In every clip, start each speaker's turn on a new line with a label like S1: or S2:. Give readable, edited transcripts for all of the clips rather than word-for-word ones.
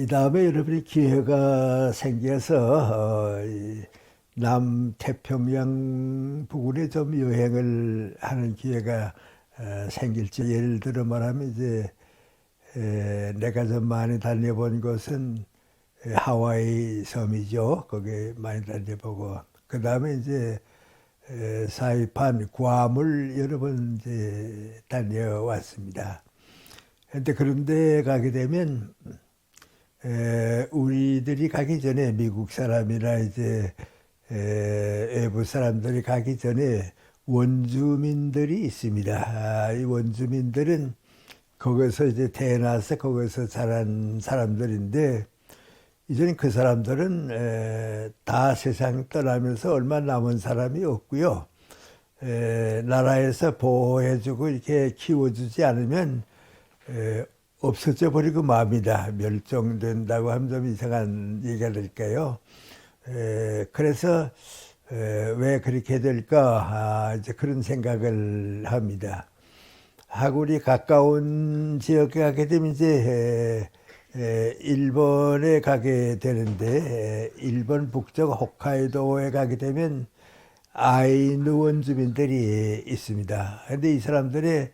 S1: 이 다음에 여러분이 기회가 생겨서 이 남태평양 부근에 좀 여행을 하는 기회가 생길지, 예를 들어 말하면 이제 내가 좀 많이 다녀본 곳은 하와이 섬이죠. 거기 많이 다녀보고, 그 다음에 이제 사이판, 괌을 여러 번 이제 다녀왔습니다. 그런데 가게 되면 우리들이 가기 전에, 미국 사람이나 이제 외부 사람들이 가기 전에 원주민들이 있습니다. 이 원주민들은 거기서 이제 태어나서 거기서 자란 사람들인데, 이제는 그 사람들은 다 세상 떠나면서 얼마 남은 사람이 없고요. 나라에서 보호해주고 이렇게 키워주지 않으면 없어져 버리고 맙니다. 멸종된다고 하면 좀 이상한 얘기가 될까요? 그래서 왜 그렇게 될까? 이제 그런 생각을 합니다. 하고 우리 가까운 지역에 가게 되면 이제 일본에 가게 되는데, 일본 북쪽 홋카이도에 가게 되면 아이누 원주민들이 있습니다. 근데 이 사람들의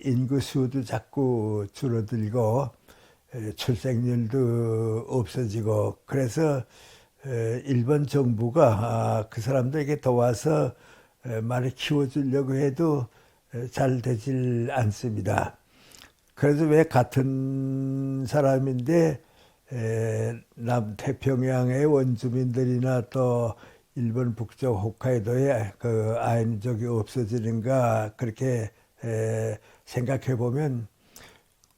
S1: 인구 수도 자꾸 줄어들고 출생률도 없어지고, 그래서 일본 정부가 그 사람들에게 도와서 많이 키워주려고 해도 잘 되질 않습니다. 그래서 왜 같은 사람인데 남태평양의 원주민들이나 또 일본 북쪽 홋카이도에 그 아인족이 없어지는가, 그렇게 생각해 보면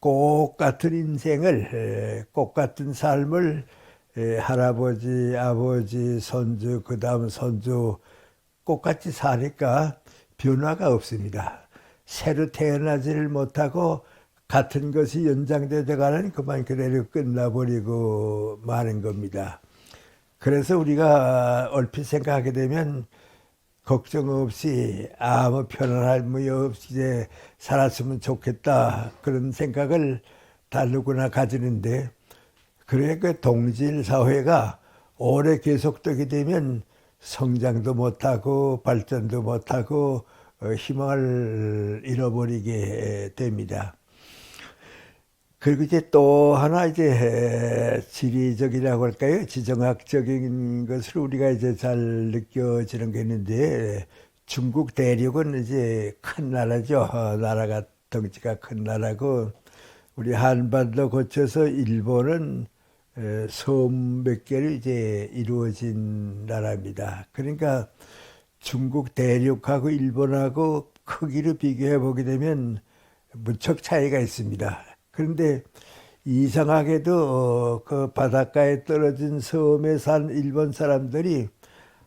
S1: 꼭 같은 인생을, 꼭 같은 삶을 할아버지, 아버지, 손주, 그 다음 손주 똑같이 사니까 변화가 없습니다. 새로 태어나지를 못하고 같은 것이 연장되어 가는, 그만 그대로 끝나버리고 마는 겁니다. 그래서 우리가 얼핏 생각하게 되면 걱정 없이 아무 편안함이 없이 이제 살았으면 좋겠다, 그런 생각을 다 누구나 가지는데, 그래 그 동질 사회가 오래 계속되게 되면 성장도 못하고 발전도 못하고 희망을 잃어버리게 됩니다. 그리고 이제 또 하나, 이제 지리적이라고 할까요? 지정학적인 것을 우리가 이제 잘 느껴지는 게 있는데, 중국 대륙은 이제 큰 나라죠. 나라가, 덩치가 큰 나라고, 우리 한반도 거쳐서 일본은 섬 몇 개로 이제 이루어진 나라입니다. 그러니까 중국 대륙하고 일본하고 크기로 비교해 보게 되면 무척 차이가 있습니다. 그런데 이상하게도 그 바닷가에 떨어진 섬에 산 일본 사람들이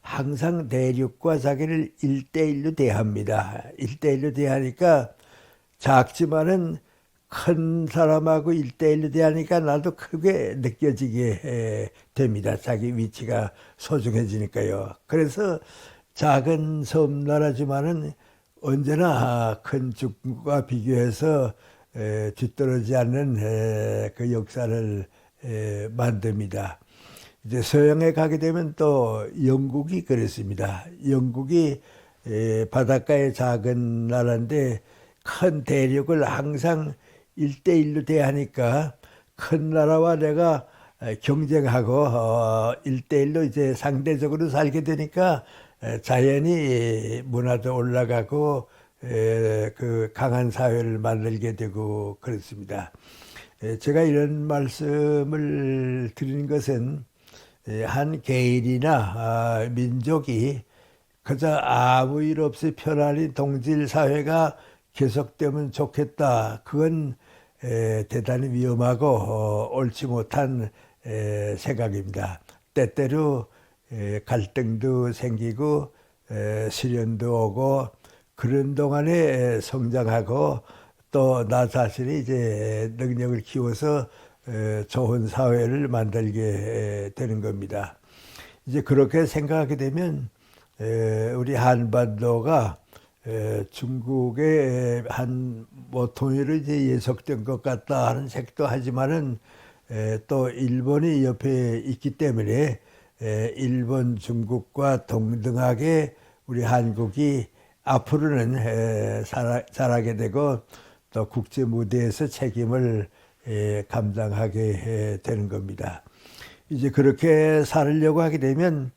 S1: 항상 대륙과 자기를 1대1로 대합니다. 1대1로 대하니까 작지만은 큰 사람하고 1대1로 대하니까 나도 크게 느껴지게 됩니다. 자기 위치가 소중해지니까요. 그래서 작은 섬나라지만은 언제나 큰 중국과 비교해서 뒤떨어지지 않는 그 역사를 만듭니다. 이제 서양에 가게 되면 또 영국이 그랬습니다. 영국이 바닷가의 작은 나라인데 큰 대륙을 항상 1대1로 대하니까 큰 나라와 내가 경쟁하고 1대1로 이제 상대적으로 살게 되니까 자연히 문화도 올라가고 그 강한 사회를 만들게 되고 그렇습니다. 제가 이런 말씀을 드리는 것은 한 개인이나 민족이 그저 아무 일 없이 편안히 동질 사회가 계속되면 좋겠다, 그건 대단히 위험하고 옳지 못한 생각입니다. 때때로 갈등도 생기고 시련도 오고, 그런 동안에 성장하고 또 나 자신이 이제 능력을 키워서 좋은 사회를 만들게 되는 겁니다. 이제 그렇게 생각하게 되면 우리 한반도가 중국의 한 뭐 통일을 이제 예속된 것 같다 하는 색도 하지만은 또 일본이 옆에 있기 때문에 일본, 중국과 동등하게 우리 한국이 앞으로는 잘하게 되고 또 국제 무대에서 책임을 감당하게 되는 겁니다. 이제 그렇게 살려고 하게 되면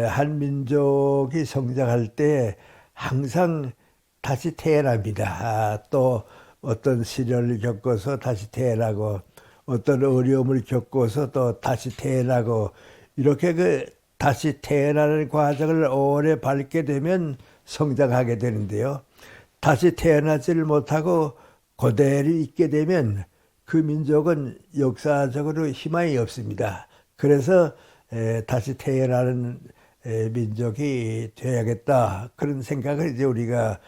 S1: 한 민족이 성장할 때 항상 다시 태어납니다. 또 어떤 시련을 겪어서 다시 태어나고 어떤 어려움을 겪어서 또 다시 태어나고 이렇게 그 다시 태어나는 과정을 오래 밟게 되면 성장하게 되는데요. 다시 태어나지를 못하고 그대로 있게 되면 그 민족은 역사적으로 희망이 없습니다. 그래서 다시 태어나는 민족이 되어야겠다 그런 생각을 이제 우리가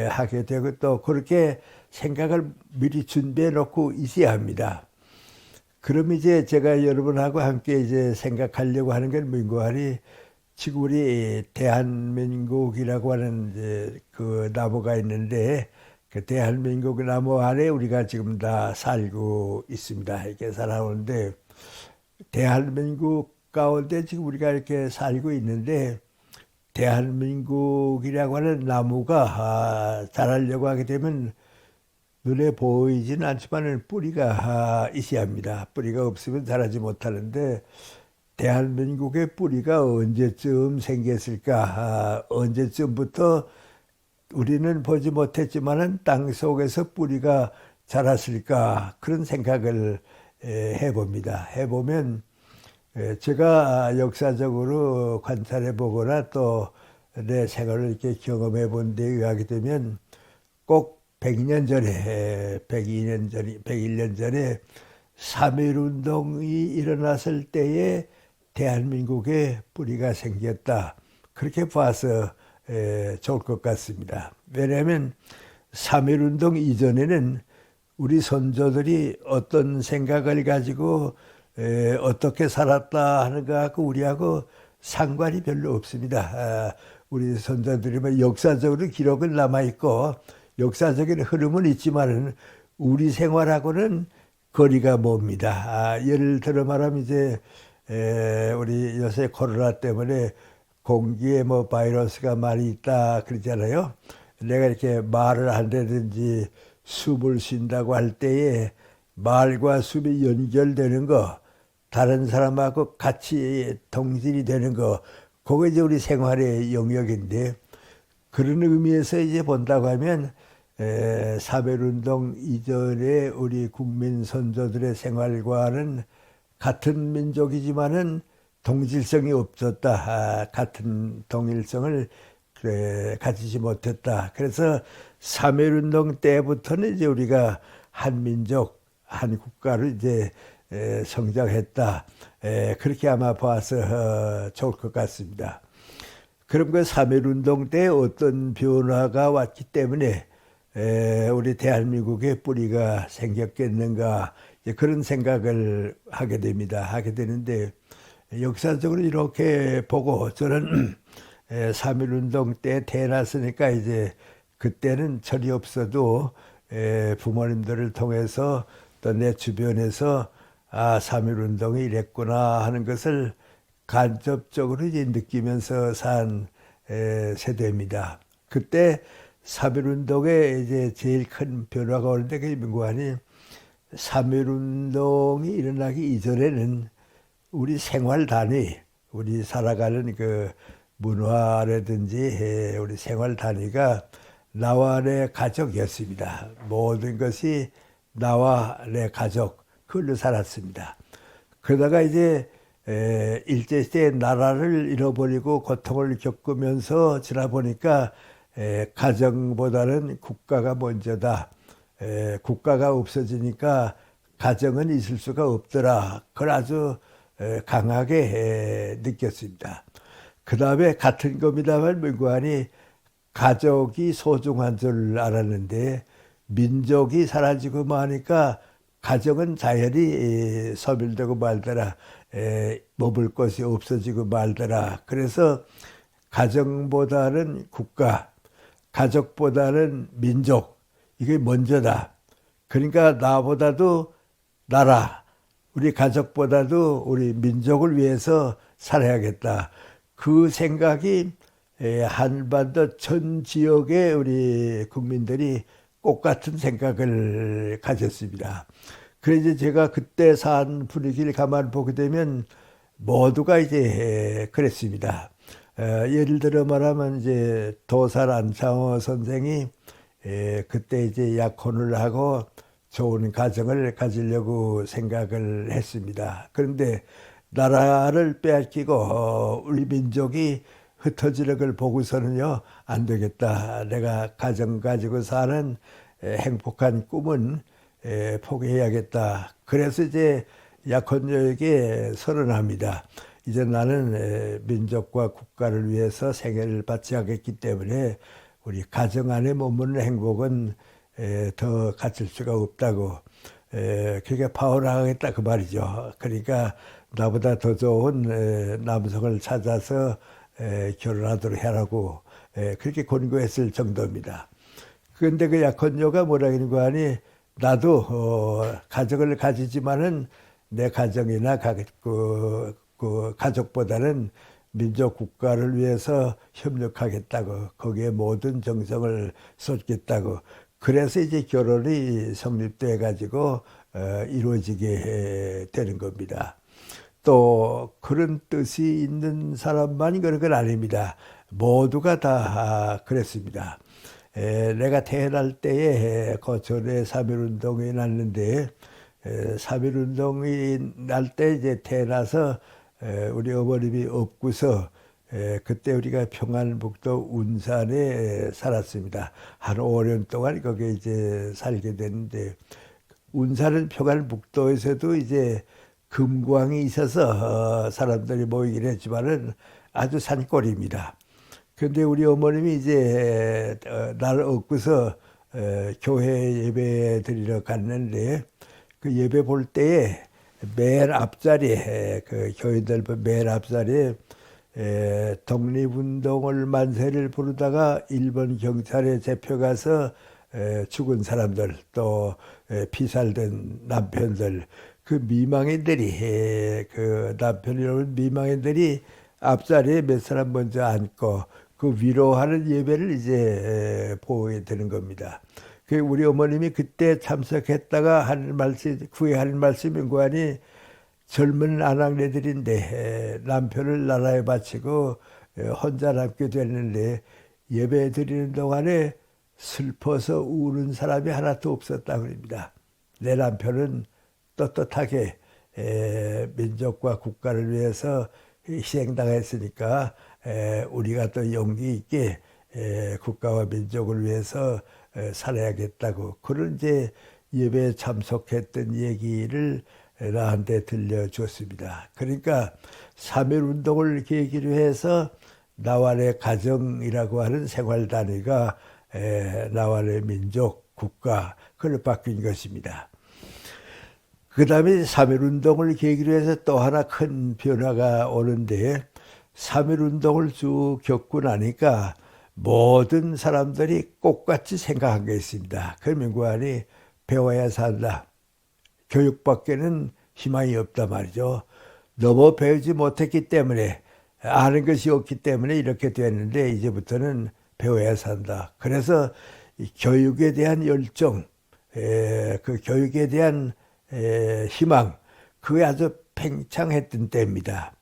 S1: 하게 되고 또 그렇게 생각을 미리 준비해 놓고 있어야 합니다. 그럼 이제 제가 여러분하고 함께 이제 생각하려고 하는 건 민구하니 지금 우리 대한민국이라고 하는 이제 그 나무가 있는데 그 대한민국 나무 안에 우리가 지금 다 살고 있습니다. 이렇게 살아오는데 대한민국 가운데 지금 우리가 이렇게 살고 있는데 대한민국이라고 하는 나무가 자라려고 하게 되면 눈에 보이지는 않지만 뿌리가 있어야 합니다. 뿌리가 없으면 자라지 못하는데 대한민국의 뿌리가 언제쯤 생겼을까? 언제쯤부터 우리는 보지 못했지만 땅 속에서 뿌리가 자랐을까? 그런 생각을 해봅니다. 해보면 제가 역사적으로 관찰해 보거나 또 내 생활을 이렇게 경험해 본 데 의하게 되면 꼭 100년 전에, 102년 전에, 101년 전에 3.1운동이 일어났을 때에 대한민국에 뿌리가 생겼다. 그렇게 봐서 좋을 것 같습니다. 왜냐하면 3.1운동 이전에는 우리 선조들이 어떤 생각을 가지고 어떻게 살았다 하는 것하고 우리하고 상관이 별로 없습니다. 우리 선조들이 역사적으로 기록은 남아있고 역사적인 흐름은 있지만은 우리 생활하고는 거리가 멉니다. 예를 들어 말하면 이제 우리 요새 코로나 때문에 공기에 뭐 바이러스가 많이 있다 그러잖아요. 내가 이렇게 말을 한다든지 숨을 쉰다고 할 때에 말과 숨이 연결되는 거, 다른 사람하고 같이 동질이 되는 거, 그거 이제 우리 생활의 영역인데 그런 의미에서 이제 본다고 하면 3.1운동 이전에 우리 국민 선조들의 생활과는 같은 민족이지만은 동질성이 없었다. 같은 동일성을 가지지 못했다. 그래서 3.1운동 때부터는 이제 우리가 한 민족, 한 국가를 이제 성장했다. 그렇게 아마 봐서 좋을 것 같습니다. 그럼 그 3.1운동 때 어떤 변화가 왔기 때문에 우리 대한민국에 뿌리가 생겼겠는가 그런 생각을 하게 됩니다. 하게 되는데 역사적으로 이렇게 보고 저는 3.1운동 때 태어났으니까 이제 그때는 철이 없어도 부모님들을 통해서 또 내 주변에서 3.1운동이 이랬구나 하는 것을 간접적으로 이제 느끼면서 산 세대입니다. 그때 3.1운동에 이제 제일 큰 변화가 오는데 그게 민구하니 3.1운동이 일어나기 이전에는 우리 생활 단위, 우리 살아가는 그 문화라든지 우리 생활 단위가 나와 내 가족이었습니다. 모든 것이 나와 내 가족, 그걸로 살았습니다. 그러다가 이제 일제시대에 나라를 잃어버리고 고통을 겪으면서 지나 보니까 가정보다는 국가가 먼저다. 국가가 없어지니까 가정은 있을 수가 없더라. 그걸 아주 강하게 느꼈습니다. 그 다음에 같은 겁니다만 민구하니 가족이 소중한 줄 알았는데 민족이 사라지고 마니까 가정은 자연히 소멸되고 말더라. 머물 것이 없어지고 말더라. 그래서 가정보다는 국가, 가족보다는 민족, 이게 먼저다. 그러니까 나보다도 나라, 우리 가족보다도 우리 민족을 위해서 살아야겠다. 그 생각이 한반도 전 지역의 우리 국민들이 똑같은 생각을 가졌습니다. 그래서 제가 그때 산 분위기를 가만 보게 되면 모두가 이제 그랬습니다. 예를 들어 말하면 이제 도살 안창호 선생이 그때 이제 약혼을 하고 좋은 가정을 가지려고 생각을 했습니다. 그런데 나라를 빼앗기고 우리 민족이 흩어지는 걸 보고서는요, 안 되겠다. 내가 가정 가지고 사는 행복한 꿈은 포기해야겠다. 그래서 이제 약혼녀에게 선언합니다. 이제 나는 민족과 국가를 위해서 생애를 바치 하겠기 때문에 우리 가정 안에 머무는 행복은 더 가질 수가 없다고. 그러니까 파혼하겠다 그 말이죠. 그러니까 나보다 더 좋은 남성을 찾아서 결혼하도록 해라고 그렇게 권고했을 정도입니다. 그런데 그 약혼녀가 뭐라는 거 아니, 나도 가정을 가지지만은 내 가정이나 그 가족보다는 민족 국가를 위해서 협력하겠다고, 거기에 모든 정성을 쏟겠다고. 그래서 이제 결혼이 성립돼 가지고 이루어지게 되는 겁니다. 또 그런 뜻이 있는 사람만 그런 건 아닙니다. 모두가 다 그랬습니다. 내가 태어날 때에 그 전에 3.1운동이 났는데 3.1운동이 날 때 이제 태어나서 우리 어머님이 없고서 그때 우리가 평안북도 운산에 살았습니다. 한 5년 동안 거기에 이제 살게 됐는데, 운산은 평안북도에서도 이제 금광이 있어서 사람들이 모이긴 했지만은 아주 산골입니다. 근데 우리 어머님이 이제 나를 얻고서 교회 예배 드리러 갔는데, 그 예배 볼 때에 맨 앞자리에, 그 교인들 맨 앞자리에 독립운동을 만세를 부르다가 일본 경찰에 잡혀가서 죽은 사람들, 또 피살된 남편들, 그 미망인들이, 그 남편이라는 미망인들이 앞자리에 몇 사람 먼저 앉고 그 위로하는 예배를 이제 보게 되는 겁니다. 그 우리 어머님이 그때 참석했다가 하는 말씀, 후회하는 말씀인 거 아니, 젊은 아낙네들인데 남편을 나라에 바치고 혼자 남게 됐는데 예배 드리는 동안에 슬퍼서 우는 사람이 하나도 없었다고 합니다. 내 남편은 떳떳하게 민족과 국가를 위해서 희생당했으니까 우리가 또 용기 있게 국가와 민족을 위해서 살아야겠다고, 그런 이제 예배에 참석했던 얘기를 나한테 들려주었습니다. 그러니까 3.1운동을 계기로 해서 나만의 가정이라고 하는 생활 단위가 나만의 민족, 국가, 그걸 바뀐 것입니다. 그 다음에 3.1운동을 계기로 해서 또 하나 큰 변화가 오는데, 3.1운동을 쭉 겪고 나니까 모든 사람들이 똑같이 생각한 게 있습니다. 그 명관이 배워야 산다. 교육밖에는 희망이 없단 말이죠. 너무 배우지 못했기 때문에, 아는 것이 없기 때문에 이렇게 됐는데 이제부터는 배워야 산다. 그래서 교육에 대한 열정, 그 교육에 대한 희망, 그게 아주 팽창했던 때입니다.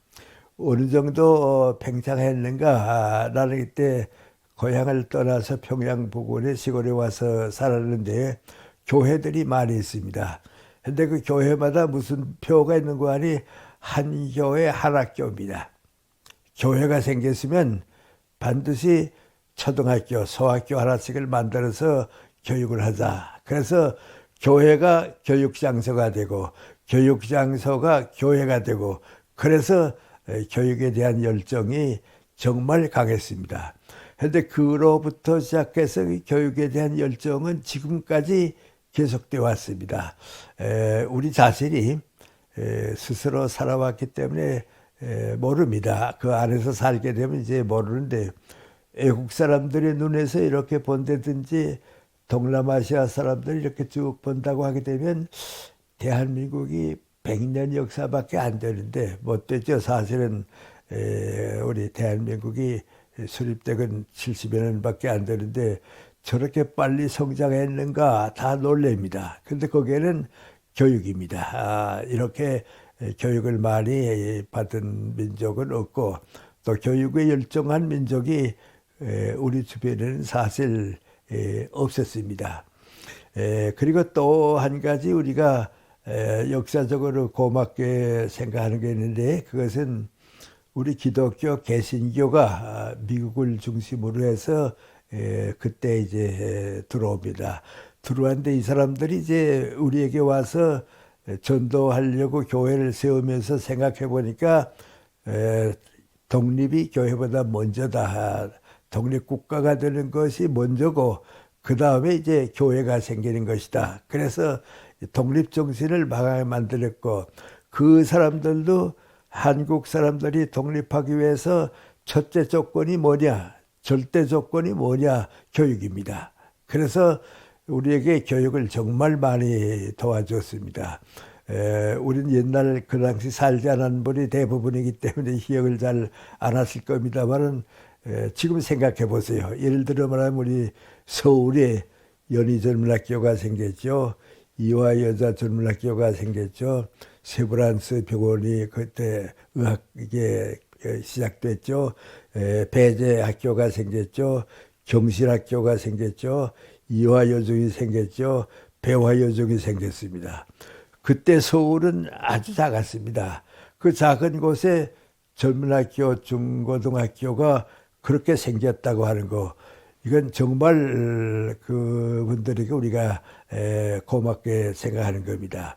S1: 어느 정도 팽창했는가, 나는 그때 고향을 떠나서 평양 부근의 시골에 와서 살았는데 교회들이 많이 있습니다. 근데 그 교회마다 무슨 표가 있는 거 아니, 한 교회 한 학교입니다. 교회가 생겼으면 반드시 초등학교, 소학교 하나씩을 만들어서 교육을 하자. 그래서 교회가 교육장소가 되고 교육장소가 교회가 되고, 그래서 교육에 대한 열정이 정말 강했습니다. 그런데 그로부터 시작해서 교육에 대한 열정은 지금까지 계속되어 왔습니다. 우리 자신이 스스로 살아왔기 때문에 모릅니다. 그 안에서 살게 되면 이제 모르는데, 외국 사람들의 눈에서 이렇게 본다든지 동남아시아 사람들이 이렇게 쭉 본다고 하게 되면 대한민국이 100년 역사밖에 안 되는데 못 되죠. 사실은 우리 대한민국이 수립되건 70여 년밖에 안 되는데 저렇게 빨리 성장했는가 다 놀랍니다. 근데 거기에는 교육입니다. 이렇게 교육을 많이 받은 민족은 없고 또 교육에 열정한 민족이 우리 주변에는 사실 없었습니다. 그리고 또 한 가지 우리가 역사적으로 고맙게 생각하는 게 있는데 그것은 우리 기독교 개신교가 미국을 중심으로 해서 그때 이제 들어옵니다. 들어왔는데 이 사람들이 이제 우리에게 와서 전도하려고 교회를 세우면서 생각해 보니까 독립이 교회보다 먼저다. 독립국가가 되는 것이 먼저고 그 다음에 이제 교회가 생기는 것이다. 그래서 독립정신을 만들었고 그 사람들도 한국 사람들이 독립하기 위해서 첫째 조건이 뭐냐? 절대 조건이 뭐냐? 교육입니다. 그래서 우리에게 교육을 정말 많이 도와줬습니다. 우리는 옛날 그 당시 살지 않은 분이 대부분이기 때문에 기억을 잘 안 하실 겁니다만은 지금 생각해 보세요. 예를 들어 말하면 우리 서울에 연희전문학교가 생겼죠. 이화여자전문학교가 생겼죠. 세브란스 병원이 그때 의학에 시작됐죠. 배제학교가 생겼죠. 경실학교가 생겼죠. 이화여중이 생겼죠. 배화여중이 생겼습니다. 그때 서울은 아주 작았습니다. 그 작은 곳에 전문학교, 중고등학교가 그렇게 생겼다고 하는 거, 이건 정말 그분들에게 우리가 고맙게 생각하는 겁니다.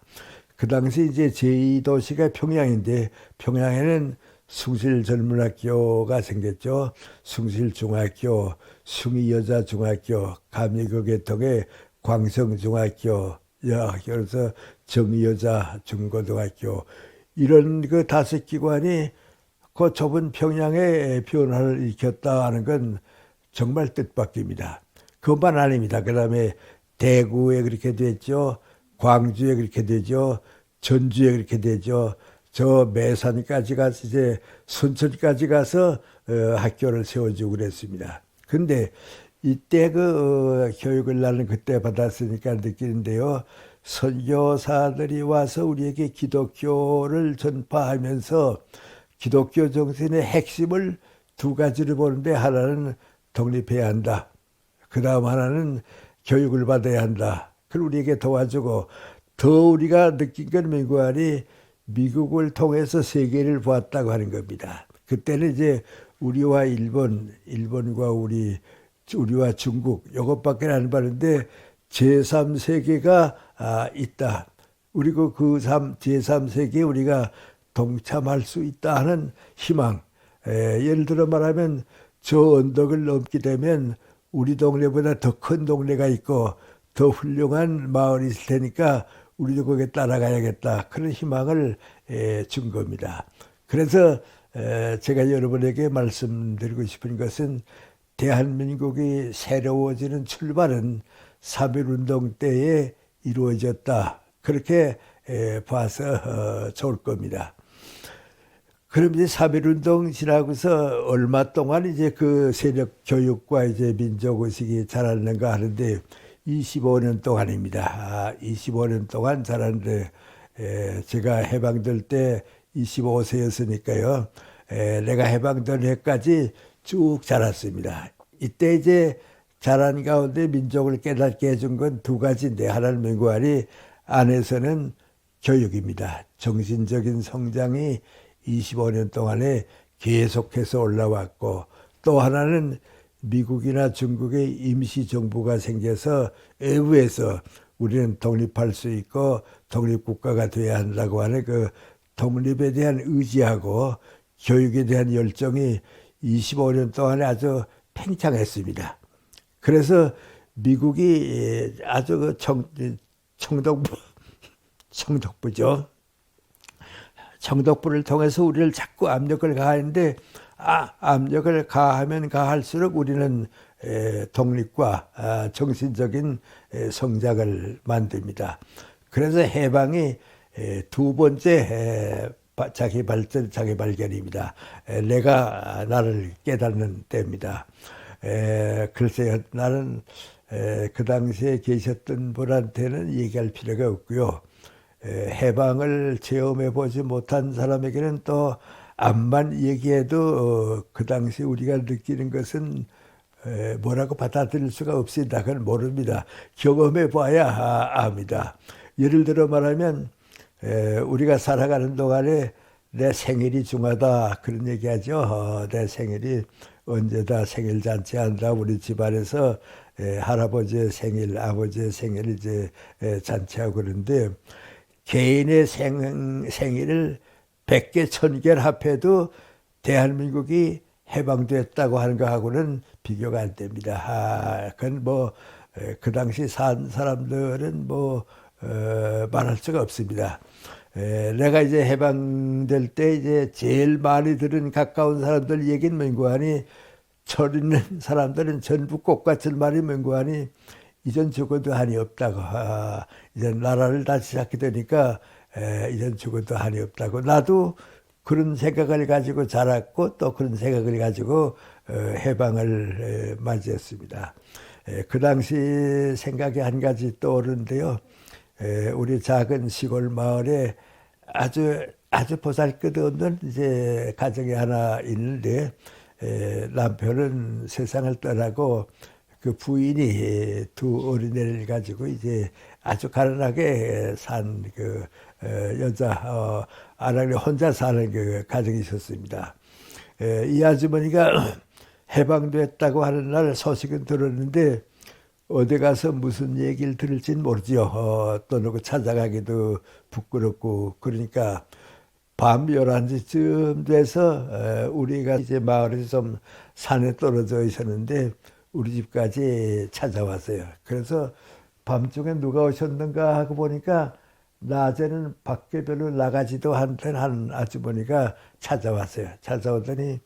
S1: 그 당시 이제 제2도시가 평양인데 평양에는 숭실전문학교가 생겼죠. 숭실중학교, 숭이여자중학교, 감리교계통의 광성중학교, 그래서 정여자중고등학교 이런 그 5기관이 그 좁은 평양의 변화를 일으켰다 하는 건 정말 뜻밖입니다. 그것만 아닙니다. 그 다음에 대구에 그렇게 됐죠. 광주에 그렇게 되죠. 전주에 그렇게 되죠. 저 매산까지 가서 이제 순천까지 가서 학교를 세워주고 그랬습니다. 근데 이때 교육을 나는 그때 받았으니까 느끼는데요. 선교사들이 와서 우리에게 기독교를 전파하면서 기독교 정신의 핵심을 2가지로 보는데 하나는 독립해야 한다. 그 다음 하나는 교육을 받아야 한다. 그걸 우리에게 도와주고 더 우리가 느낀 건 미국을 통해서 세계를 보았다고 하는 겁니다. 그때는 이제 우리와 일본과 우리와 중국 이것밖에 안 봤는데 제3세계가 있다. 그리고 그 제3세계에 우리가 동참할 수 있다 하는 희망. 예를 들어 말하면 저 언덕을 넘게 되면 우리 동네보다 더 큰 동네가 있고 더 훌륭한 마을이 있을 테니까 우리도 거기에 따라가야겠다. 그런 희망을 준 겁니다. 그래서 제가 여러분에게 말씀드리고 싶은 것은 대한민국이 새로워지는 출발은 3.1운동 때에 이루어졌다. 그렇게 봐서 좋을 겁니다. 그럼 이제 3.1운동 지나고서 얼마 동안 이제 그 세력 교육과 이제 민족의식이 자랐는가 하는데 25년 동안입니다. 25년 동안 자랐는데 제가 해방될 때 25세였으니까요. 내가 해방된 해까지 쭉 자랐습니다. 이때 이제 자란 가운데 민족을 깨닫게 해준 건 2가지인데 하나는 민구안이 안에서는 교육입니다. 정신적인 성장이 25년 동안에 계속해서 올라왔고 또 하나는 미국이나 중국의 임시정부가 생겨서 외부에서 우리는 독립할 수 있고 독립국가가 돼야 한다고 하는 그 독립에 대한 의지하고 교육에 대한 열정이 25년 동안에 아주 팽창했습니다. 그래서 미국이 아주 청독부죠. 청독부를 통해서 우리를 자꾸 압력을 가하는데 압력을 가하면 가할수록 우리는 독립과 정신적인 성장을 만듭니다. 그래서 해방이 두 번째 자기 발전, 자기 발견입니다. 내가 나를 깨닫는 때입니다. 글쎄요, 나는 그 당시에 계셨던 분한테는 얘기할 필요가 없고요. 해방을 체험해 보지 못한 사람에게는 또 암만 얘기해도 그 당시 우리가 느끼는 것은 뭐라고 받아들일 수가 없습니다. 그건 모릅니다. 경험해 봐야 압니다. 예를 들어 말하면 우리가 살아가는 동안에 내 생일이 중하다 그런 얘기하죠. 내 생일이 언제다 생일 잔치 한다 우리 집안에서 할아버지의 생일, 아버지의 생일 이제 잔치하고 그러는데 개인의 생일을 100개, 1000개를 합해도 대한민국이 해방됐다고 하는 거하고는 비교가 안 됩니다. 그건 뭐 그 당시 산 사람들은 뭐 말할 수가 없습니다. 내가 이제 해방될 때 이제 제일 많이 들은 가까운 사람들 얘기는 뭔고하니 철 있는 사람들은 전부 꽃같은 말이 뭔고하니 이전 죽어도 한이 없다고. 이제 나라를 다시 잡게 되니까 이전 죽어도 한이 없다고. 나도 그런 생각을 가지고 자랐고 또 그런 생각을 가지고 해방을 맞이했습니다. 그 당시 생각이 한 가지 떠오르는데요. 우리 작은 시골 마을에 아주 보잘것없는 이제 가정이 하나 있는데 남편은 세상을 떠나고 그 부인이 두 어린애를 가지고 이제 아주 가난하게 산 그 여자 아랑이 혼자 사는 그 가정이 있었습니다. 이 아주머니가 해방됐다고 하는 날 소식은 들었는데 어디 가서 무슨 얘기를 들을지는 모르죠. 또 누구 찾아가기도 부끄럽고 그러니까 밤 11시쯤 돼서 우리가 이제 마을에서 좀 산에 떨어져 있었는데 우리 집까지 찾아왔어요. 그래서 밤중에 누가 오셨는가 하고 보니까 낮에는 밖에 별로 나가지도 않던 한 아주머니가 찾아왔어요. 찾아오더니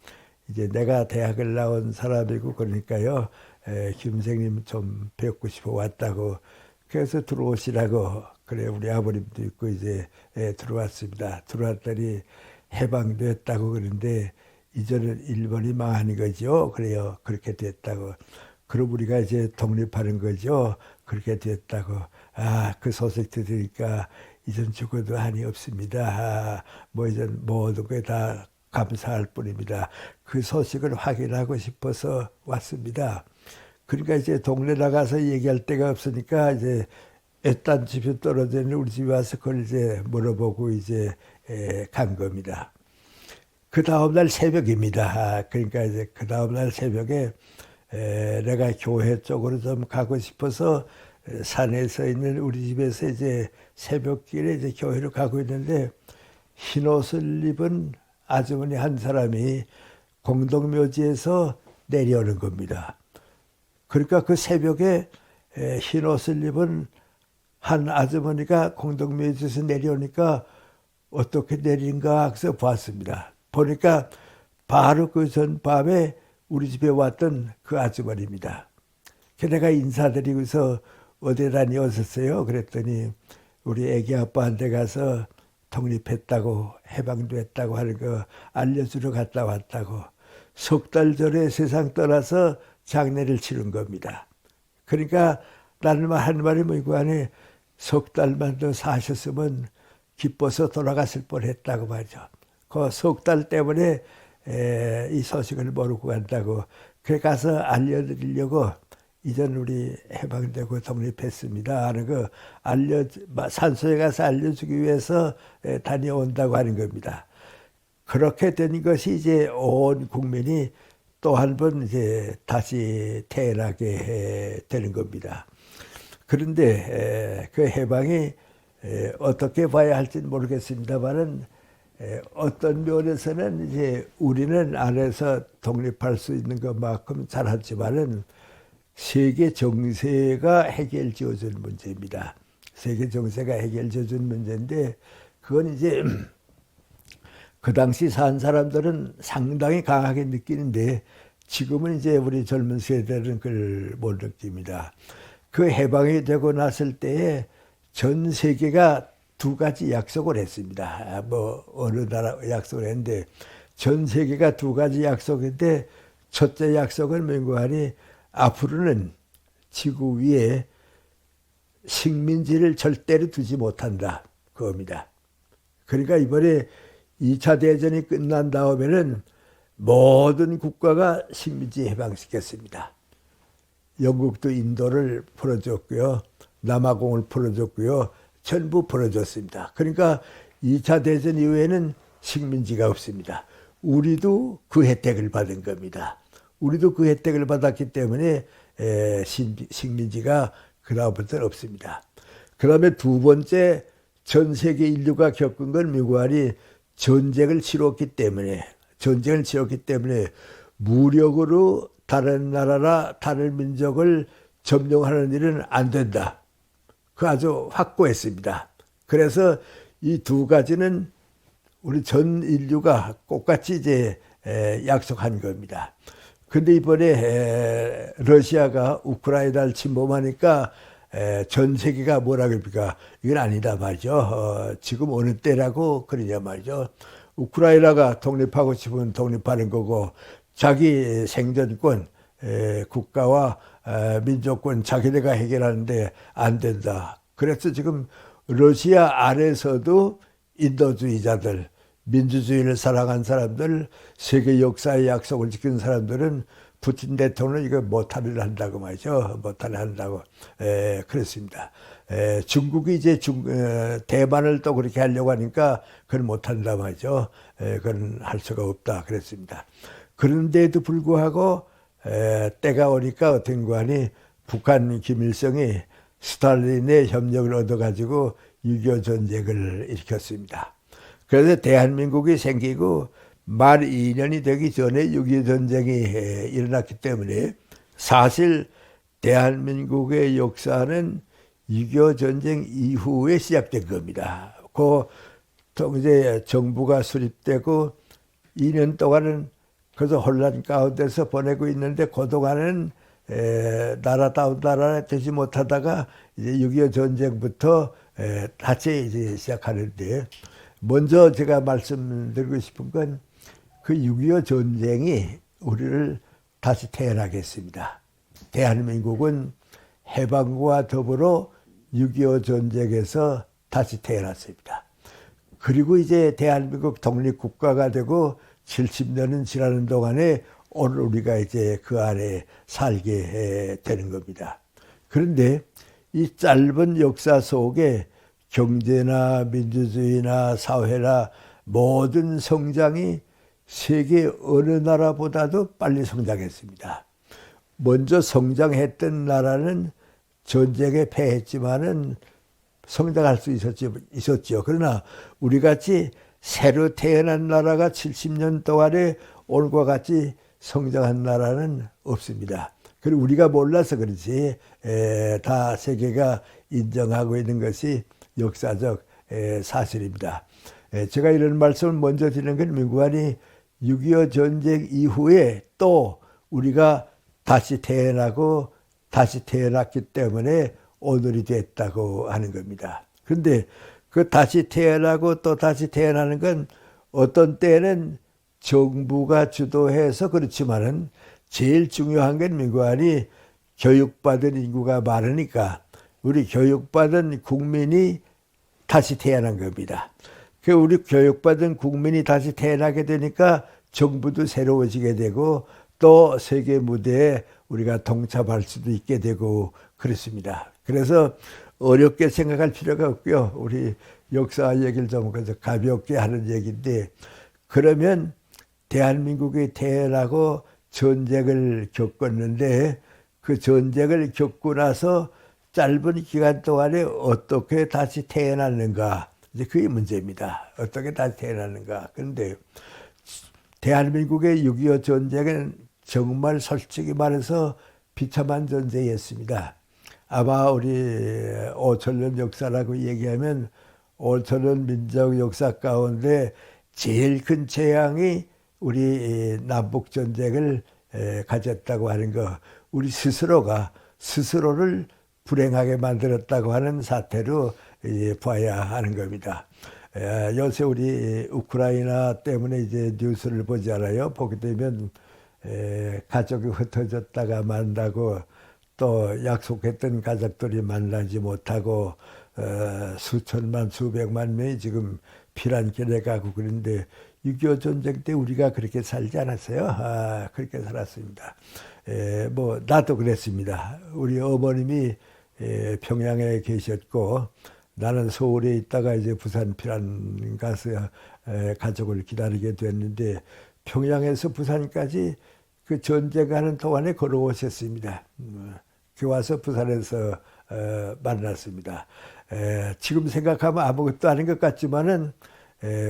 S1: 이제 내가 대학을 나온 사람이고 그러니까요. 김 선생님 좀 뵙고 싶어 왔다고. 그래서 들어오시라고. 그래 우리 아버님도 있고 이제 들어왔습니다. 들어왔더니 해방됐다고 그러는데 이제는 일본이 망하는 거죠. 그래요. 그렇게 됐다고. 그럼 우리가 이제 독립하는 거죠. 그렇게 됐다고. 그 소식 들으니까 이젠 죽어도 한이 없습니다. 뭐 이젠 모든 게 다 감사할 뿐입니다. 그 소식을 확인하고 싶어서 왔습니다. 그러니까 이제 동네 나가서 얘기할 데가 없으니까 이제 애딴 집에 떨어져 있는 우리 집에 와서 그걸 이제 물어보고 이제 간 겁니다. 그 다음날 새벽입니다. 그러니까 이제 그 다음날 새벽에 내가 교회 쪽으로 좀 가고 싶어서 산에서 있는 우리 집에서 이제 새벽길에 이제 교회로 가고 있는데 흰 옷을 입은 아주머니 한 사람이 공동묘지에서 내려오는 겁니다. 그러니까 그 새벽에 흰 옷을 입은 한 아주머니가 공동묘지에서 내려오니까 어떻게 내린가 해서 봤습니다. 보니까 바로 그 전밤에 우리 집에 왔던 그 아주머니입니다. 내가 인사드리고서 어디 다녀오셨어요? 그랬더니 우리 애기 아빠한테 가서 독립했다고 해방됐다고 하는 거 알려주러 갔다 왔다고. 석 달 전에 세상 떠나서 장례를 치른 겁니다. 그러니까 나는 한 말이 뭐고 하니 석 달만 더 사셨으면 기뻐서 돌아갔을 뻔했다고 말이죠. 그 석 달 때문에 이 소식을 모르고 간다고. 그래 가서 알려드리려고 이전 우리 해방되고 독립했습니다 하는 거 산소에 가서 알려주기 위해서 다녀온다고 하는 겁니다. 그렇게 된 것이 이제 온 국민이 또 한 번 이제 다시 태어나게 되는 겁니다. 그런데 그 해방이 어떻게 봐야 할지는 모르겠습니다만은 어떤 면에서는 이제 우리는 안에서 독립할 수 있는 것만큼 잘하지만은 세계 정세가 해결 지어준 문제입니다. 세계 정세가 해결 지어준 문제인데 그건 이제 그 당시 산 사람들은 상당히 강하게 느끼는데 지금은 이제 우리 젊은 세대들은 그걸 못 느낍니다. 그 해방이 되고 났을 때에 전 세계가 두 가지 약속을 했습니다. 뭐 어느 나라 약속을 했는데 전 세계가 두 가지 약속인데 첫째 약속은 민구안이 앞으로는 지구 위에 식민지를 절대로 두지 못한다. 그겁니다. 그러니까 이번에 2차 대전이 끝난 다음에는 모든 국가가 식민지 해방시켰습니다. 영국도 인도를 풀어줬고요. 남아공을 풀어줬고요. 전부 풀어줬습니다. 그러니까 2차 대전 이후에는 식민지가 없습니다. 우리도 그 혜택을 받은 겁니다. 우리도 그 혜택을 받았기 때문에 식민지가 그다음부터는 없습니다. 그다음에 두 번째 전 세계 인류가 겪은 건 민구안이 전쟁을 치렀기 때문에 무력으로 다른 나라나 다른 민족을 점령하는 일은 안 된다. 그 아주 확고했습니다. 그래서 이 두 가지는 우리 전 인류가 똑같이 이제 약속한 겁니다. 근데 이번에 러시아가 우크라이나를 침범하니까 전 세계가 뭐라 그럽니까? 이건 아니다 말이죠. 지금 어느 때라고 그러냐 말이죠. 우크라이나가 독립하고 싶으면 독립하는 거고 자기 생존권, 국가와 민족권 자기네가 해결하는데 안 된다. 그래서 지금 러시아 안에서도 인도주의자들, 민주주의를 사랑한 사람들, 세계 역사의 약속을 지키는 사람들은 푸틴 대통령 이거 못하는 한다고 말이죠. 못하는 한다고 그랬습니다. 중국이 이제 대만을 또 그렇게 하려고 하니까 그건 못한다 말이죠. 그건 할 수가 없다 그랬습니다. 그런데도 불구하고 때가 오니까 어떤 관이 북한 김일성이 스탈린의 협력을 얻어가지고 6.25 전쟁을 일으켰습니다. 그래서 대한민국이 생기고 만 2년이 되기 전에 6.25 전쟁이 일어났기 때문에 사실 대한민국의 역사는 6.25 전쟁 이후에 시작된 겁니다. 그 이제 정부가 수립되고 2년 동안은 그래서 혼란 가운데서 보내고 있는데 그동안은 나라다운 나라 되지 못하다가 이제 6.25 전쟁부터 다시 이제 시작하는데 먼저 제가 말씀드리고 싶은 건 그 6.25 전쟁이 우리를 다시 태어나게 했습니다. 대한민국은 해방과 더불어 6.25 전쟁에서 다시 태어났습니다. 그리고 이제 대한민국 독립국가가 되고 70년은 지나는 동안에 오늘 우리가 이제 그 안에 살게 되는 겁니다. 그런데 이 짧은 역사 속에 경제나 민주주의나 사회나 모든 성장이 세계 어느 나라보다도 빨리 성장했습니다. 먼저 성장했던 나라는 전쟁에 패했지만은 성장할 수 있었죠. 그러나 우리같이 새로 태어난 나라가 70년 동안에 오늘과 같이 성장한 나라는 없습니다. 그리고 우리가 몰라서 그렇지 다 세계가 인정하고 있는 것이 역사적 사실입니다. 제가 이런 말씀을 먼저 드리는 건 민구안이 6.25 전쟁 이후에 또 우리가 다시 태어나고 다시 태어났기 때문에 오늘이 됐다고 하는 겁니다. 그런데 그 다시 태어나고 또 다시 태어나는 건 어떤 때는 정부가 주도해서 그렇지만은 제일 중요한 건 민구안이 교육받은 인구가 많으니까 우리 교육받은 국민이 다시 태어난 겁니다. 그 우리 교육받은 국민이 다시 태어나게 되니까 정부도 새로워지게 되고 또 세계 무대에 우리가 동참할 수도 있게 되고 그렇습니다. 그래서 어렵게 생각할 필요가 없고요. 우리 역사 얘기를 좀 가볍게 하는 얘기인데 그러면 대한민국이 태어나고 전쟁을 겪었는데 그 전쟁을 겪고 나서 짧은 기간 동안에 어떻게 다시 태어났는가 이제 그게 문제입니다. 어떻게 다시 태어났는가. 그런데 대한민국의 6.25 전쟁은 정말 솔직히 말해서 비참한 전쟁이었습니다. 아마 우리 5천년 역사라고 얘기하면 5천년 민족 역사 가운데 제일 큰 재앙이 우리 남북 전쟁을 가졌다고 하는 거, 우리 스스로가 스스로를 불행하게 만들었다고 하는 사태로 봐야 하는 겁니다. 요새 우리 우크라이나 때문에 이제 뉴스를 보지 않아요. 보게 되면 가족이 흩어졌다가 만나고 또 약속했던 가족들이 만나지 못하고 수천만 수백만 명이 지금 피난길에 가고 그런데 6.25 전쟁 때 우리가 그렇게 살지 않았어요. 그렇게 살았습니다. 뭐 나도 그랬습니다. 우리 어머님이 평양에 계셨고 나는 서울에 있다가 이제 부산 피난 가서 가족을 기다리게 됐는데 평양에서 부산까지 그 전쟁하는 동안에 걸어오셨습니다. 그 와서 부산에서 만났습니다. 지금 생각하면 아무것도 아닌 것 같지만은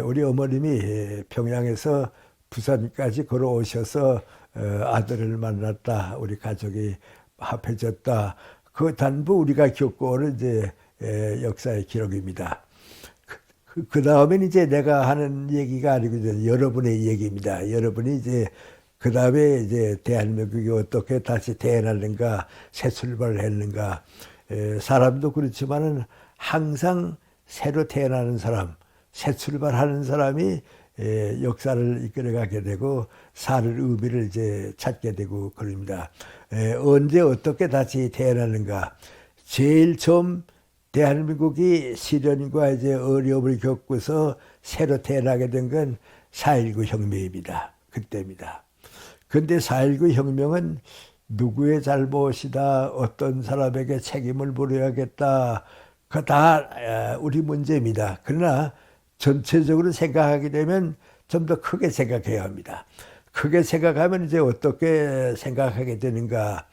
S1: 우리 어머님이 평양에서 부산까지 걸어오셔서 아들을 만났다. 우리 가족이 합해졌다. 그 단부 우리가 겪고 오는 이제 역사의 기록입니다. 그 다음엔 이제 내가 하는 얘기가 아니고 이제 여러분의 얘기입니다. 여러분이 이제 그 다음에 이제 대한민국이 어떻게 다시 태어났는가, 새 출발을 했는가. 사람도 그렇지만은 항상 새로 태어나는 사람, 새 출발하는 사람이 역사를 이끌어가게 되고 살 의미를 이제 찾게 되고 그럽니다. 언제 어떻게 다시 태어나는가. 제일 처음 대한민국이 시련과 이제 어려움을 겪고서 새로 태어나게 된 건 4.19 혁명입니다. 그때입니다. 근데 4.19 혁명은 누구의 잘못이다, 어떤 사람에게 책임을 물어야겠다, 그거 다 우리 문제입니다. 그러나 전체적으로 생각하게 되면 좀 더 크게 생각해야 합니다. 크게 생각하면 이제 어떻게 생각하게 되는가.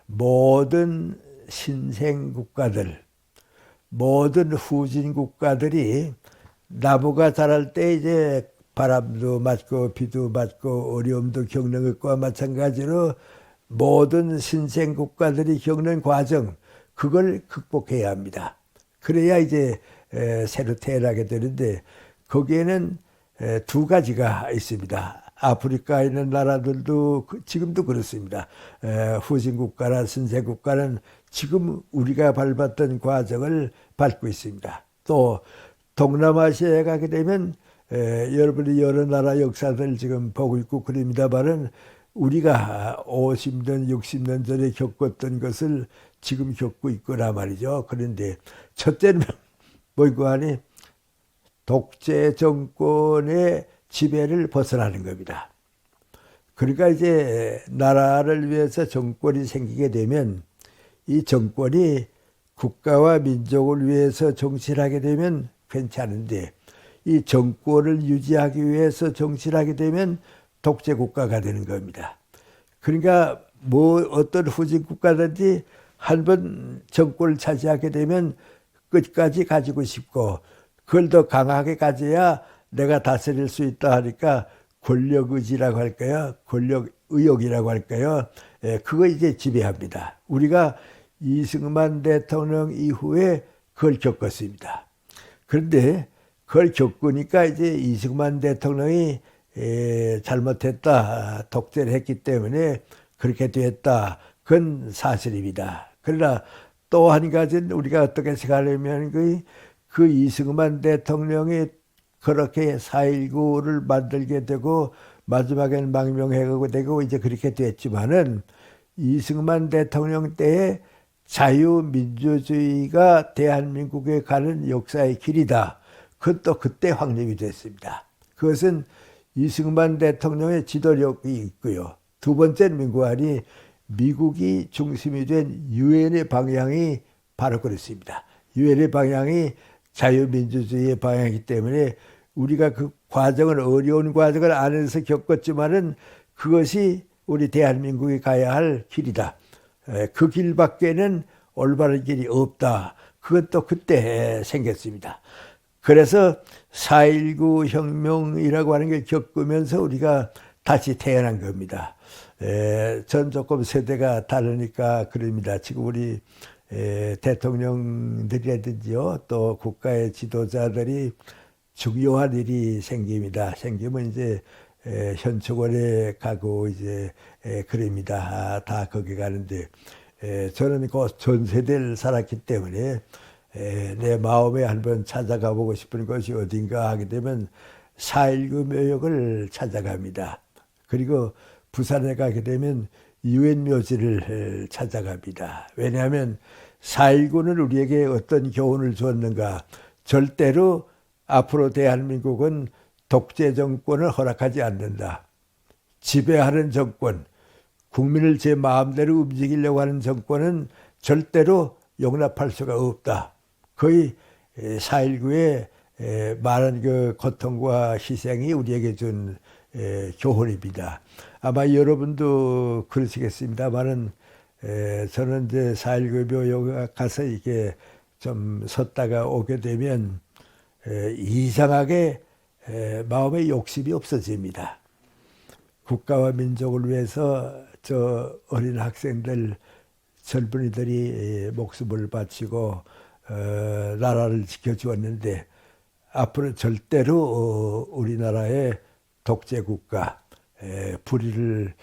S1: 모든 신생 국가들, 모든 후진 국가들이 나무가 자랄 때 이제 바람도 맞고 비도 맞고 어려움도 겪는 것과 마찬가지로 모든 신생 국가들이 겪는 과정, 그걸 극복해야 합니다. 그래야 이제 새로 태어나게 되는데 거기에는 두 가지가 있습니다. 아프리카에 있는 나라들도 지금도 그렇습니다. 후진 국가나 신생 국가는 지금 우리가 밟았던 과정을 밟고 있습니다. 또 동남아시아에 가게 되면 여러분이 여러 나라 역사들 지금 보고 있고 그럽니다만은 우리가 50년, 60년 전에 겪었던 것을 지금 겪고 있거나 말이죠. 그런데 첫째는 뭐고 하니 독재 정권의 지배를 벗어나는 겁니다. 그러니까 이제 나라를 위해서 정권이 생기게 되면 이 정권이 국가와 민족을 위해서 정치를 하게 되면 괜찮은데 이 정권을 유지하기 위해서 정치를 하게 되면 독재 국가가 되는 겁니다. 그러니까 뭐 어떤 후진 국가든지 한 번 정권을 차지하게 되면 끝까지 가지고 싶고 그걸 더 강하게 가져야 내가 다스릴 수 있다 하니까 권력 의지라고 할까요? 권력 의욕이라고 할까요? 그거 이제 지배합니다. 우리가 이승만 대통령 이후에 그걸 겪었습니다. 그런데 그걸 겪으니까 이제 이승만 대통령이 잘못했다, 독재를 했기 때문에 그렇게 됐다. 그건 사실입니다. 그러나 또 한 가지는 우리가 어떻게 생각하냐면 그 이승만 대통령이 그렇게 4.19를 만들게 되고 마지막에는 망명해가고 되고 이제 그렇게 됐지만은 이승만 대통령 때에 자유민주주의가 대한민국에 가는 역사의 길이다. 그것도 그때 확립이 됐습니다. 그것은 이승만 대통령의 지도력이 있고요. 두 번째는 민구안이 미국이 중심이 된 유엔의 방향이 바로 그렇습니다. 유엔의 방향이 자유민주주의의 방향이기 때문에 우리가 그 과정을 어려운 과정을 안에서 겪었지만은 그것이 우리 대한민국이 가야 할 길이다. 그 길밖에는 올바른 길이 없다. 그것도 그때 생겼습니다. 그래서 4.19 혁명이라고 하는 걸 겪으면서 우리가 다시 태어난 겁니다. 전 조금 세대가 다르니까 그럽니다. 지금 우리 대통령들이라든지요, 또 국가의 지도자들이 중요한 일이 생깁니다. 생기면 이제 현충원에 가고 이제 그럽니다. 다 거기 가는데 저는 그 전세대를 살았기 때문에 내 마음에 한번 찾아가 보고 싶은 것이 어딘가 하게 되면 4.19 묘역을 찾아갑니다. 그리고 부산에 가게 되면 유엔 묘지를 찾아갑니다. 왜냐하면 4.19는 우리에게 어떤 교훈을 주었는가. 절대로 앞으로 대한민국은 독재 정권을 허락하지 않는다. 지배하는 정권, 국민을 제 마음대로 움직이려고 하는 정권은 절대로 용납할 수가 없다. 거의 4.19의 많은 그 고통과 희생이 우리에게 준 교훈입니다. 아마 여러분도 그러시겠습니다만은 저는 이제 4.19 묘역에 가서 이게 좀 섰다가 오게 되면 이상하게 마음의 욕심이 없어집니다. 국가와 민족을 위해서 저 어린 학생들, 젊은이들이 목숨을 바치고 나라를 지켜주었는데 앞으로 절대로 우리나라의 독재국가, 불의를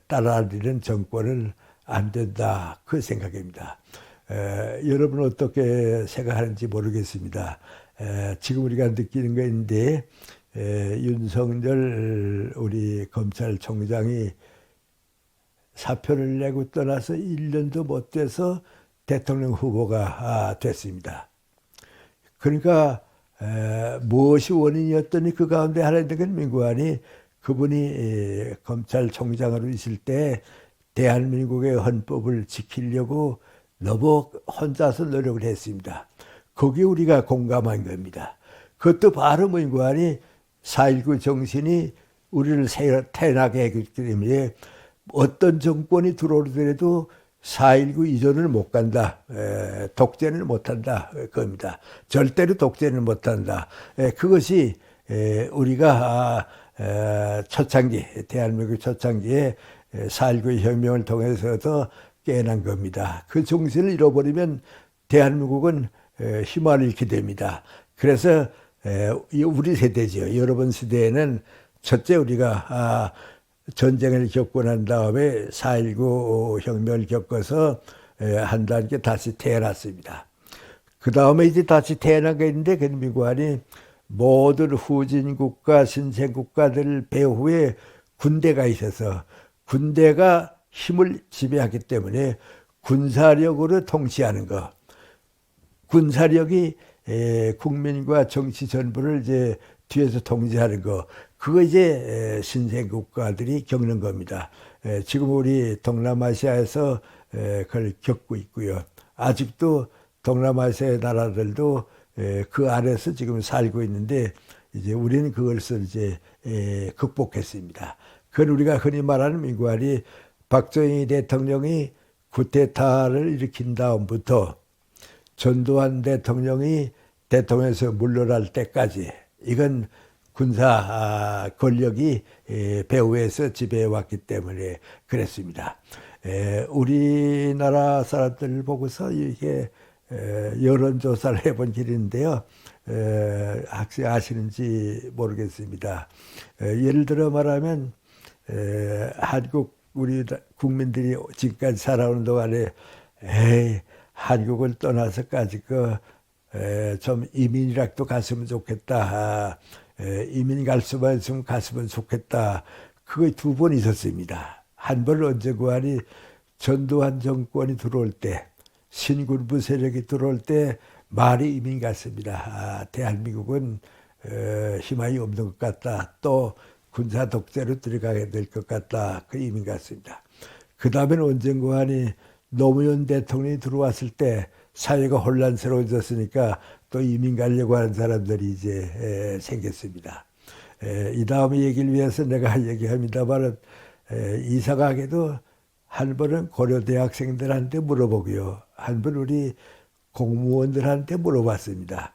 S1: 따라리는 정권은 안 된다. 그 생각입니다. 여러분은 어떻게 생각하는지 모르겠습니다. 지금 우리가 느끼는 거 있는데 윤석열 우리 검찰총장이 사표를 내고 떠나서 1년도 못 돼서 대통령 후보가 됐습니다. 그러니까 무엇이 원인이었더니 그 가운데 하나 있는 건 민구안이 그분이 검찰총장으로 있을 때 대한민국의 헌법을 지키려고 너무 혼자서 노력을 했습니다. 거기에 우리가 공감한 겁니다. 그것도 바로 민구안이 4.19 정신이 우리를 태어나게 했기 때문에 어떤 정권이 들어오더라도 4.19 이전을 못 간다. 독재는 못한다. 그겁니다. 절대로 독재는 못한다. 그것이 우리가 초창기, 대한민국 초창기에 4.19 혁명을 통해서도 깨어난 겁니다. 그 정신을 잃어버리면 대한민국은 희망을 잃게 됩니다. 그래서 우리 세대죠. 여러분 세대에는 첫째 우리가 전쟁을 겪고 난 다음에 4.19 혁명을 겪어서 한 단계 다시 태어났습니다. 그 다음에 이제 다시 태어난 게 있는데 그 민구안이 모든 후진국가, 신생국가들 배후에 군대가 있어서 군대가 힘을 지배하기 때문에 군사력으로 통치하는 것. 군사력이 국민과 정치 전부를 이제 뒤에서 통제하는 거. 그거 이제 신생국가들이 겪는 겁니다. 지금 우리 동남아시아에서 그걸 겪고 있고요. 아직도 동남아시아의 나라들도 그 안에서 지금 살고 있는데 이제 우리는 그것을 이제 극복했습니다. 그건 우리가 흔히 말하는 민구안이 박정희 대통령이 쿠데타를 일으킨 다음부터 전두환 대통령이 대통령에서 물러날 때까지 이건 군사 권력이 배후에서 지배해왔기 때문에 그랬습니다. 우리나라 사람들 보고서 이게 여론조사를 해본 길인데요. 혹시 아시는지 모르겠습니다. 예를 들어 말하면 한국 우리 국민들이 지금까지 살아오는 동안에 한국을 떠나서까지 좀 이민이라도 갔으면 좋겠다. 이민 갈 수만 있으면 갔으면 좋겠다. 그거 두 번 있었습니다. 한 번은 언제 구하니 전두환 정권이 들어올 때 신군부 세력이 들어올 때 많이 이민 갔습니다. 대한민국은 희망이 없는 것 같다. 또 군사 독재로 들어가게 될 것 같다. 그 이민 갔습니다. 그 다음에는 언젠가 하니 노무현 대통령이 들어왔을 때 사회가 혼란스러워졌으니까 또 이민 가려고 하는 사람들이 이제 생겼습니다. 이 다음에 얘기를 위해서 내가 얘기합니다만 이상하게도 한 번은 고려대 학생들한테 물어보고요. 한 번 우리 공무원들한테 물어봤습니다.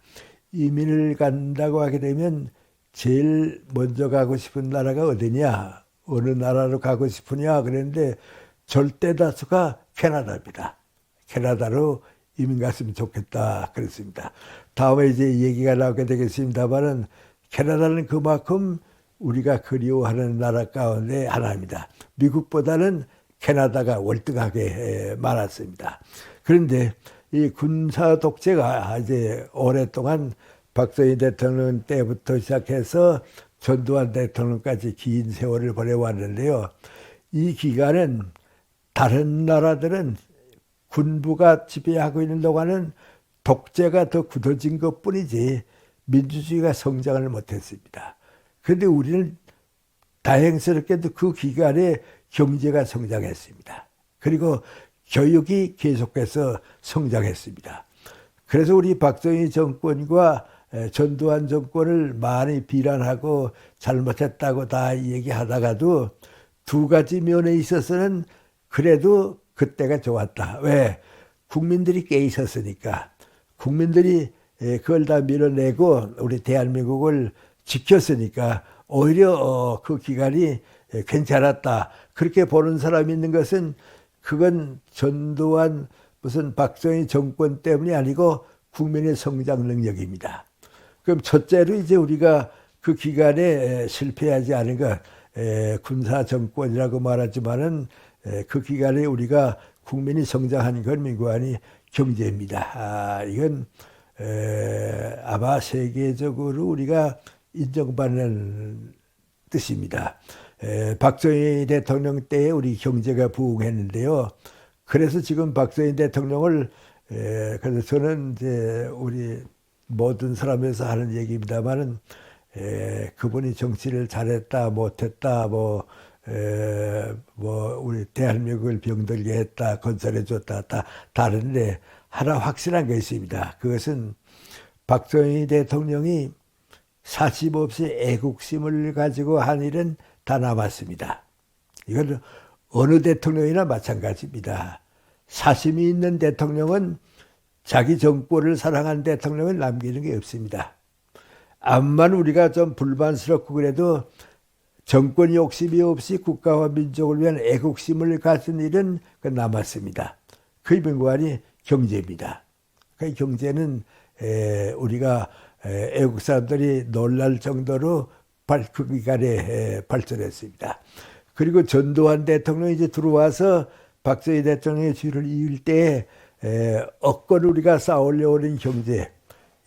S1: 이민을 간다고 하게 되면 제일 먼저 가고 싶은 나라가 어디냐? 어느 나라로 가고 싶으냐? 그랬는데 절대 다수가 캐나다입니다. 캐나다로 이민 갔으면 좋겠다 그랬습니다. 다음에 이제 얘기가 나오게 되겠습니다만은 캐나다는 그만큼 우리가 그리워하는 나라 가운데 하나입니다. 미국보다는 캐나다가 월등하게 많았습니다. 그런데 이 군사 독재가 이제 오랫동안 박정희 대통령 때부터 시작해서 전두환 대통령까지 긴 세월을 보내왔는데요. 이 기간은 다른 나라들은 군부가 지배하고 있는 동안은 독재가 더 굳어진 것뿐이지 민주주의가 성장을 못했습니다. 그런데 우리는 다행스럽게도 그 기간에 경제가 성장했습니다. 그리고 교육이 계속해서 성장했습니다. 그래서 우리 박정희 정권과 전두환 정권을 많이 비난하고 잘못했다고 다 얘기하다가도 두 가지 면에 있어서는 그래도 그때가 좋았다. 왜? 국민들이 깨 있었으니까. 국민들이 그걸 다 밀어내고 우리 대한민국을 지켰으니까 오히려 그 기간이 괜찮았다. 그렇게 보는 사람이 있는 것은 그건 전두환 무슨 박정희 정권 때문이 아니고 국민의 성장 능력입니다. 그럼 첫째로 이제 우리가 그 기간에 실패하지 않은 것, 군사 정권이라고 말하지만은 그 기간에 우리가 국민이 성장한 건 민관이 경제입니다. 이건 아마 세계적으로 우리가 인정받는 뜻입니다. 박정희 대통령 때 우리 경제가 부흥했는데요. 그래서 지금 박정희 대통령을 그래서 저는 이제 우리 모든 사람에서 하는 얘기입니다만은 그분이 정치를 잘했다 못했다 뭐 우리 대한민국을 병들게 했다 건설해줬다 다 다른데 하나 확실한 게 있습니다. 그것은 박정희 대통령이 사심 없이 애국심을 가지고 한 일은 다 남았습니다. 이건 어느 대통령이나 마찬가지입니다. 사심이 있는 대통령은 자기 정권을 사랑한 대통령을 남기는 게 없습니다. 암만 우리가 좀 불만스럽고 그래도 정권 욕심이 없이 국가와 민족을 위한 애국심을 가진 일은 남았습니다. 그 민관이 경제입니다. 그 경제는 우리가 애국 사람들이 놀랄 정도로 그 기간에 발전했습니다. 그리고 전두환 대통령이 이제 들어와서 박정희 대통령의 뒤를 이을 때 억건 우리가 쌓으려는 경제,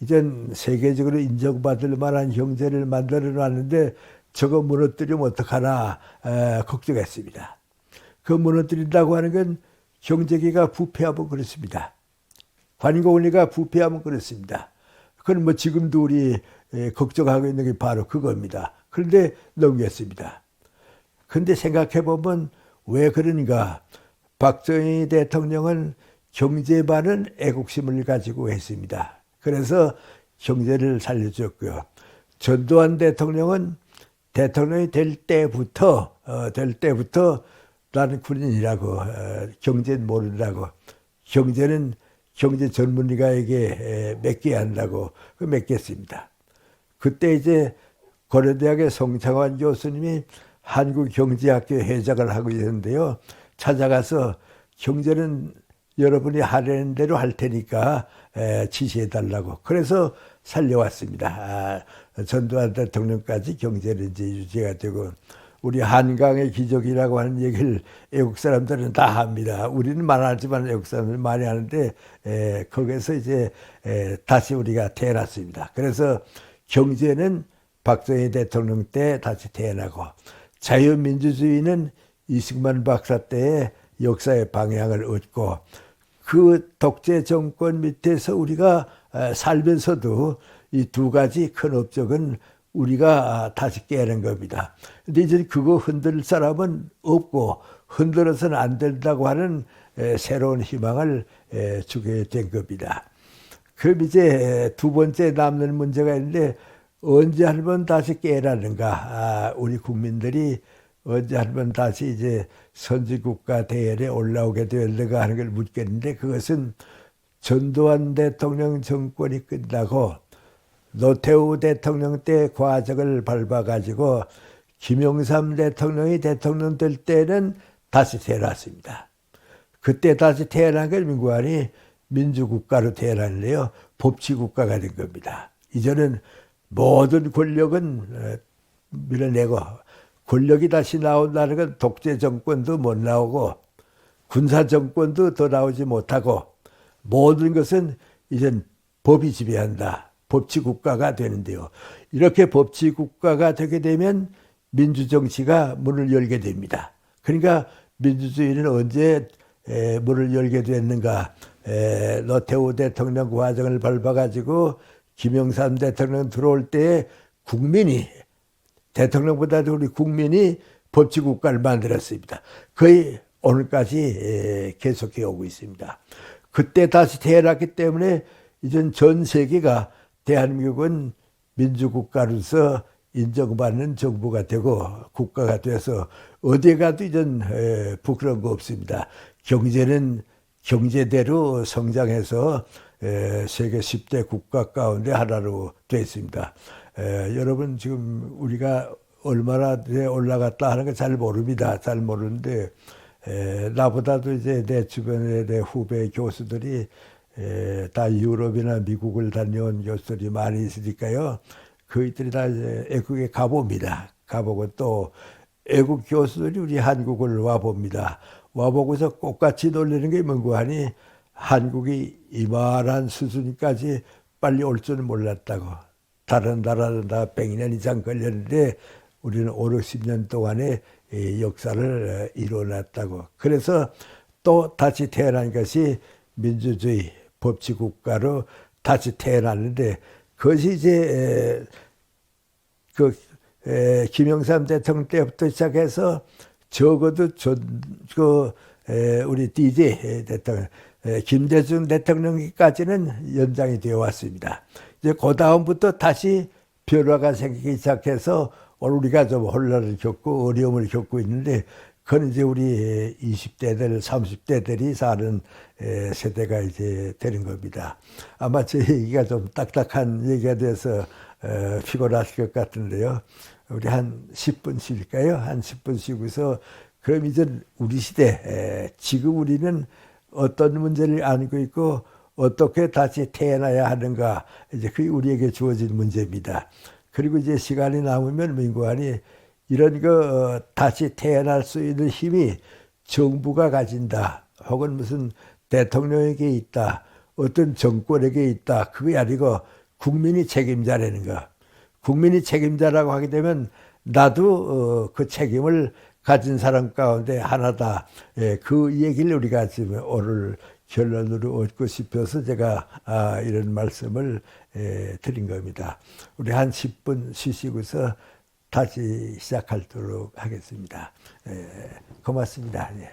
S1: 이젠 세계적으로 인정받을 만한 경제를 만들어 놨는데 저거 무너뜨리면 어떡하나 걱정했습니다. 그 무너뜨린다고 하는 건 경제계가 부패하면 그렇습니다. 관공리가 부패하면 그렇습니다. 그건 뭐 지금도 우리 걱정하고 있는 게 바로 그겁니다. 그런데 넘겼습니다. 그런데 생각해보면 왜 그런가? 박정희 대통령은 경제반은 애국심을 가지고 했습니다. 그래서 경제를 살려줬고요. 전두환 대통령은 대통령이 될 때부터 나는 군인이라고 경제는 모른다고 경제는 경제 전문가에게 맡겨야 한다고 맡겼습니다. 그때 이제 고려대학의 송창환 교수님이 한국경제학교 회장을 하고 있는데요. 찾아가서 경제는 여러분이 하려는 대로 할 테니까 지시해달라고. 그래서 살려왔습니다. 전두환 대통령까지 경제를 이제 유지가 되고, 우리 한강의 기적이라고 하는 얘기를 외국 사람들은 다 합니다. 우리는 말하지만 외국 사람들은 많이 하는데, 거기서 이제 다시 우리가 태어났습니다. 그래서 경제는 박정희 대통령 때 다시 태어나고, 자유민주주의는 이승만 박사 때의 역사의 방향을 얻고, 그 독재 정권 밑에서 우리가 살면서도 이 두 가지 큰 업적은 우리가 다시 깨는 겁니다. 근데 이제 그거 흔들 사람은 없고 흔들어서는 안 된다고 하는 새로운 희망을 주게 된 겁니다. 그럼 이제 두 번째 남는 문제가 있는데, 언제 한번 다시 깨라는가? 우리 국민들이 언제 한번 다시 이제 선진국가 대열에 올라오게 되는가 하는 걸 묻겠는데, 그것은 전두환 대통령 정권이 끝나고 노태우 대통령 때 과정을 밟아가지고 김영삼 대통령이 대통령 될 때는 다시 태어났습니다. 그때 다시 태어난 게 민국안이 민주국가로 태어났는데요. 법치국가가 된 겁니다. 이제는 모든 권력은 밀어내고, 권력이 다시 나온다는 건 독재 정권도 못 나오고 군사 정권도 더 나오지 못하고 모든 것은 이젠 법이 지배한다. 법치 국가가 되는데요. 이렇게 법치 국가가 되게 되면 민주정치가 문을 열게 됩니다. 그러니까 민주주의는 언제 문을 열게 됐는가. 노태우 대통령 과정을 밟아가지고 김영삼 대통령 들어올 때 국민이, 대통령보다도 우리 국민이 법치 국가를 만들었습니다. 거의 오늘까지 계속해 오고 있습니다. 그때 다시 태어났기 때문에 이젠 전 세계가 대한민국은 민주국가로서 인정받는 정부가 되고 국가가 돼서 어디 가도 이젠 부끄러운 거 없습니다. 경제는 경제대로 성장해서 세계 10대 국가 가운데 하나로 되어 있습니다. 여러분 지금 우리가 얼마나 올라갔다 하는 거 잘 모릅니다. 잘 모르는데 나보다도 이제 내 주변에 내 후배 교수들이 다 유럽이나 미국을 다녀온 교수들이 많이 있으니까요. 그들이 다 이제 애국에 가봅니다. 가보고 또 애국 교수들이 우리 한국을 와봅니다. 와보고서 똑같이 놀리는 게 뭔고 하니 한국이 이만한 수준까지 빨리 올 줄은 몰랐다고. 다른 나라는 다 100년 이상 걸렸는데 우리는 5, 60년 동안에 역사를 이뤄냈다고. 그래서 또 다시 태어난 것이 민주주의 법치국가로 다시 태어났는데 그것이 이제 김영삼 대통령 때부터 시작해서 적어도 우리 DJ 대통령 김대중 대통령까지는 연장이 되어 왔습니다. 이제 그 다음부터 다시 변화가 생기기 시작해서 오늘 우리가 좀 혼란을 겪고 어려움을 겪고 있는데 그건 이제 우리 20대들, 30대들이 사는 세대가 이제 되는 겁니다. 아마 제 얘기가 좀 딱딱한 얘기가 돼서 피곤하실 것 같은데요. 우리 한 10분 쉴까요? 한 10분 쉬고서 그럼 이제 우리 시대, 지금 우리는 어떤 문제를 안고 있고 어떻게 다시 태어나야 하는가, 이제 그게 우리에게 주어진 문제입니다. 그리고 이제 시간이 남으면 민구안이 이런 거 다시 태어날 수 있는 힘이 정부가 가진다. 혹은 무슨 대통령에게 있다. 어떤 정권에게 있다. 그게 아니고 국민이 책임자라는 거. 국민이 책임자라고 하게 되면 나도 그 책임을 가진 사람 가운데 하나다. 그 얘기를 우리가 지금 오늘 결론으로 얻고 싶어서 제가 이런 말씀을 드린 겁니다. 우리 한 10분 쉬시고서 다시 시작하도록 하겠습니다. 고맙습니다. 예.